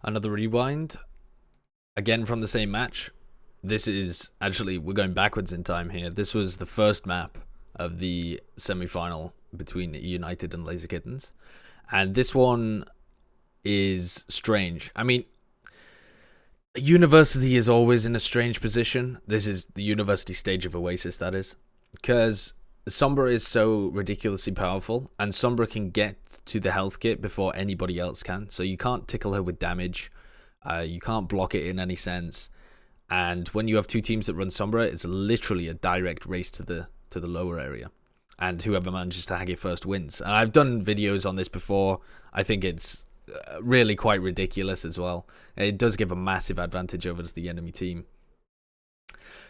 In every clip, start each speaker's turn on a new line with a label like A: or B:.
A: Another rewind, again from the same match. This is actually, we're going backwards in time here. This was the first map of the semi-final between eUnited and Laser Kittens. And this one is strange. I mean, University is always in a strange position. This is the University stage of Oasis, that is. Because Sombra is so ridiculously powerful, and Sombra can get to the health kit before anybody else can. So you can't tickle her with damage. You can't block it in any sense. And when you have two teams that run Sombra, it's literally a direct race to the lower area. And whoever manages to hack it first wins. And I've done videos on this before. I think it's really quite ridiculous as well. It does give a massive advantage over the enemy team.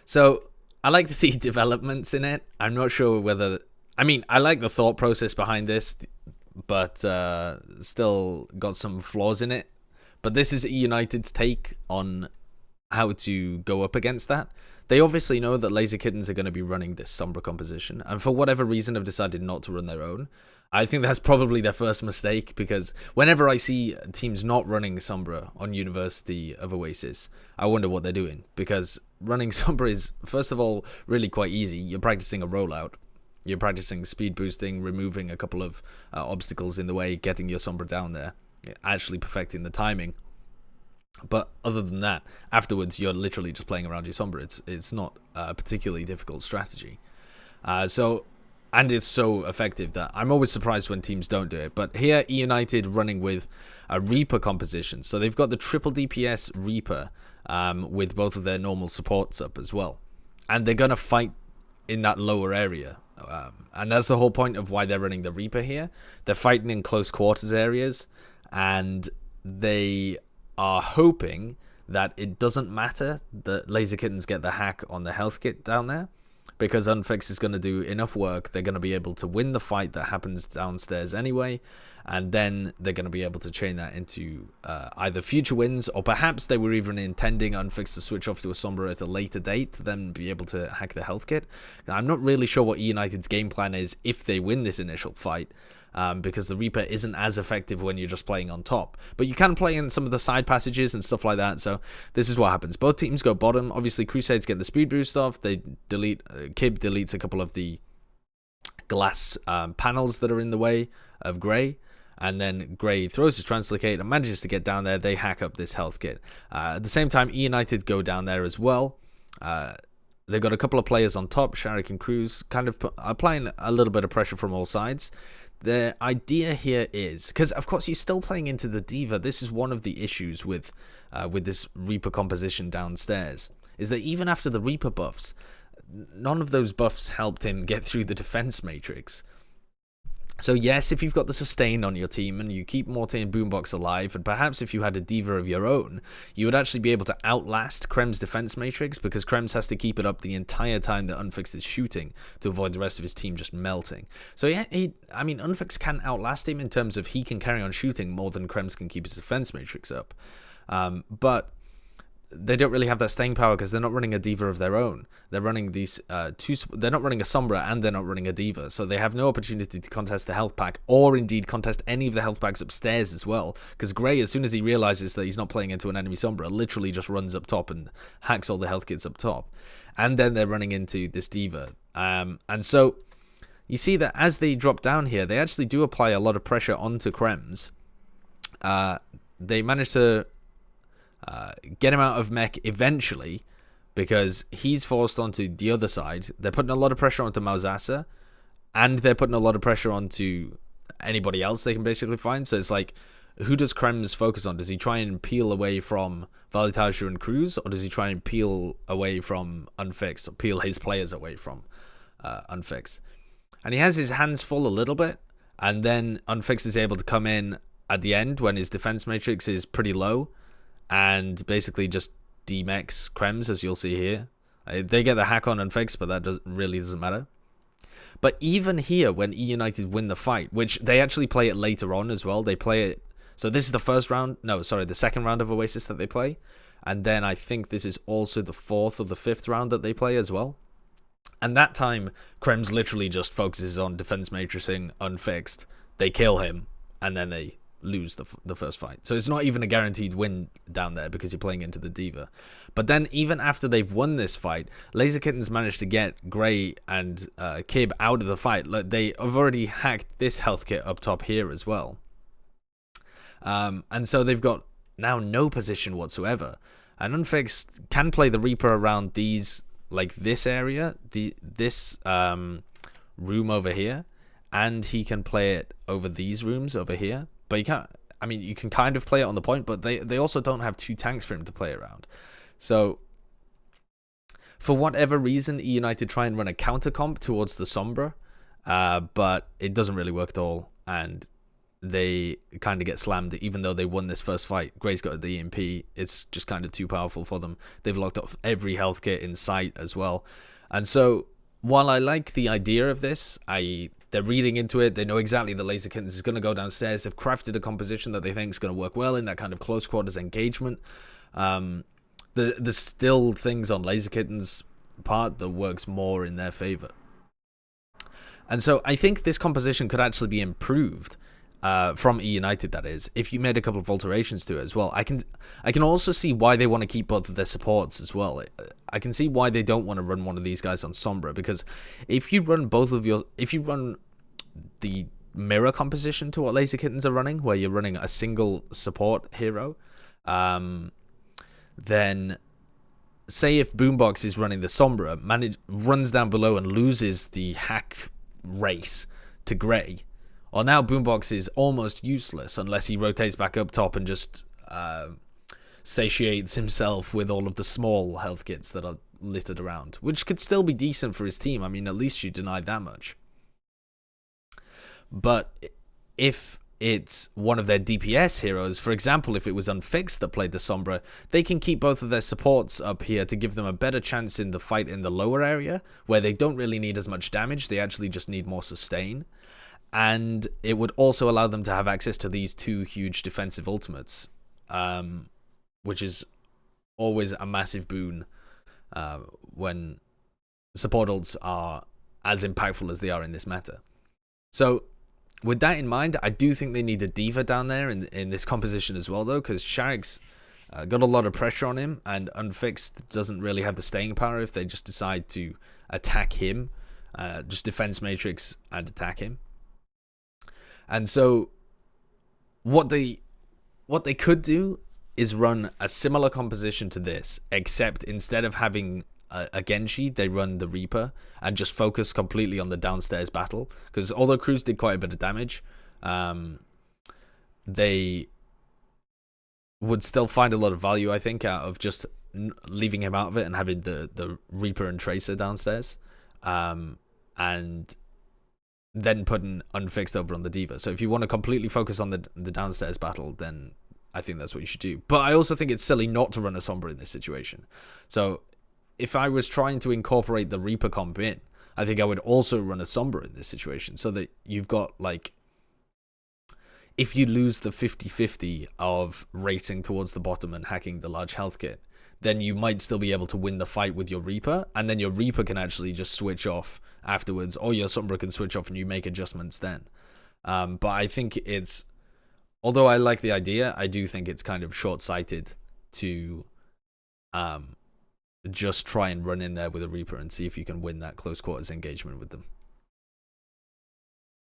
A: So I like to see developments in it. I'm not sure whether... I mean, I like the thought process behind this, but still got some flaws in it. But this is eUnited's take on how to go up against that. They obviously know that Laser Kittens are going to be running this Sombra composition, and for whatever reason have decided not to run their own. I think that's probably their first mistake, because whenever I see teams not running Sombra on University of Oasis, I wonder what they're doing, because running Sombra is, first of all, really quite easy. You're practicing a rollout. You're practicing speed boosting, removing a couple of obstacles in the way, getting your Sombra down there, actually perfecting the timing. But other than that, afterwards, you're literally just playing around your Sombra. It's not a particularly difficult strategy. And it's so effective that I'm always surprised when teams don't do it. But here, eUnited running with a Reaper composition. So they've got the triple DPS Reaper with both of their normal supports up as well. And they're going to fight in that lower area. And that's the whole point of why they're running the Reaper here. They're fighting in close quarters areas. And they are hoping that it doesn't matter that Laser Kittens get the hack on the health kit down there, because Unfix is going to do enough work. They're going to be able to win the fight that happens downstairs anyway, and then they're going to be able to chain that into either future wins, or perhaps they were even intending Unfix to switch off to a Sombra at a later date to then be able to hack the health kit. Now, I'm not really sure what eUnited's game plan is if they win this initial fight, because the Reaper isn't as effective when you're just playing on top. But you can play in some of the side passages and stuff like that, so this is what happens. Both teams go bottom. Obviously, Crusades get the speed boost off. They delete... Kib deletes a couple of the glass panels that are in the way of Grey, and then Grey throws his Translocate and manages to get down there. They hack up this health kit. At the same time, eUnited go down there as well. They've got a couple of players on top, Sharik and Cruz, kind of applying a little bit of pressure from all sides. The idea here is, because of course you're still playing into the D.Va, this is one of the issues with this Reaper composition downstairs, is that even after the Reaper buffs, none of those buffs helped him get through the defense matrix. So yes, if you've got the sustain on your team and you keep Morte and Boombox alive, and perhaps if you had a D.Va of your own, you would actually be able to outlast Krem's defense matrix, because Krems has to keep it up the entire time that Unfix is shooting to avoid the rest of his team just melting. So yeah, I mean, Unfix can outlast him in terms of he can carry on shooting more than Krems can keep his defense matrix up. But they don't really have that staying power because they're not running a D.Va of their own. They're running these they're not running a Sombra, and they're not running a D.Va, so they have no opportunity to contest the health pack, or indeed contest any of the health packs upstairs as well, because Grey, as soon as he realizes that he's not playing into an enemy Sombra, literally just runs up top and hacks all the health kits up top. And then they're running into this D.Va. And so you see that as they drop down here, they actually do apply a lot of pressure onto Krems. They manage to get him out of mech eventually, because he's forced onto the other side. They're putting a lot of pressure onto Mausasa, and they're putting a lot of pressure onto anybody else they can basically find. So it's like, who does Krems focus on? Does he try and peel away from Valitaja and Cruz, or does he try and peel away from Unfixed, or peel his players away from Unfixed? And he has his hands full a little bit, and then Unfixed is able to come in at the end when his defense matrix is pretty low, and basically just demex Krems, as you'll see here. They get the hack on Unfix, but that really doesn't matter. But even here, when eUnited win the fight, which they actually play it later on as well, they play it... So this is the first round... No, sorry, the second round of Oasis that they play. And then I think this is also the fourth or the fifth round that they play as well. And that time, Krems literally just focuses on defense matrixing Unfixed. They kill him, and then they lose the first fight. So it's not even a guaranteed win down there because you're playing into the D.Va. But then even after they've won this fight, Laser Kittens managed to get Grey and Kib out of the fight. Like, they have already hacked this health kit up top here as well. And so they've got now no position whatsoever. And Unfixed can play the Reaper around these, like this area, this room over here, and he can play it over these rooms over here. But you can't, I mean, you can kind of play it on the point, but they also don't have 2 tanks for him to play around. So for whatever reason, eUnited try and run a counter comp towards the Sombra, but it doesn't really work at all, and they kind of get slammed even though they won this first fight. Grey's got the EMP. It's just kind of too powerful for them. They've locked off every health kit in sight as well. And so while I like the idea of this, they're reading into it. They know exactly the Laser Kittens is going to go downstairs. They've crafted a composition that they think is going to work well in that kind of close quarters engagement. There's still things on Laser Kittens' part that works more in their favor. And so I think this composition could actually be improved from eUnited, that is, if you made a couple of alterations to it as well. I can also see why they want to keep both of their supports as well. I can see why they don't want to run one of these guys on Sombra, because if you run the mirror composition to what Laser Kittens are running, where you're running a single support hero, then say if Boombox is running the Sombra, runs down below and loses the hack race to Grey, or now Boombox is almost useless unless he rotates back up top and just satiates himself with all of the small health kits that are littered around, which could still be decent for his team. I mean, at least you denied that much. But if it's one of their DPS heroes, for example, if it was Unfixed that played the Sombra, they can keep both of their supports up here to give them a better chance in the fight in the lower area, where they don't really need as much damage. They actually just need more sustain. And it would also allow them to have access to these 2 huge defensive ultimates, which is always a massive boon when support ults are as impactful as they are in this meta. So with that in mind, I do think they need a D.Va down there in this composition as well, though, because Sharik's got a lot of pressure on him, and Unfixed doesn't really have the staying power if they just decide to attack him, just defense matrix and attack him. And so what they could do is run a similar composition to this, except instead of having a Genji, they run the Reaper and just focus completely on the downstairs battle. Because although Cruz did quite a bit of damage, they would still find a lot of value, I think, out of just leaving him out of it and having the Reaper and Tracer downstairs. And then putting Unfixed over on the D.Va. So if you want to completely focus on the downstairs battle, then I think that's what you should do. But I also think it's silly not to run a Sombra in this situation. So if I was trying to incorporate the Reaper comp in, I think I would also run a Sombra in this situation, so that you've got, like, if you lose the 50-50 of racing towards the bottom and hacking the large health kit, then you might still be able to win the fight with your Reaper, and then your Reaper can actually just switch off afterwards, or your Sombra can switch off and you make adjustments then. But I think it's, although I like the idea, I do think it's kind of short-sighted to just try and run in there with a Reaper and see if you can win that close quarters engagement with them.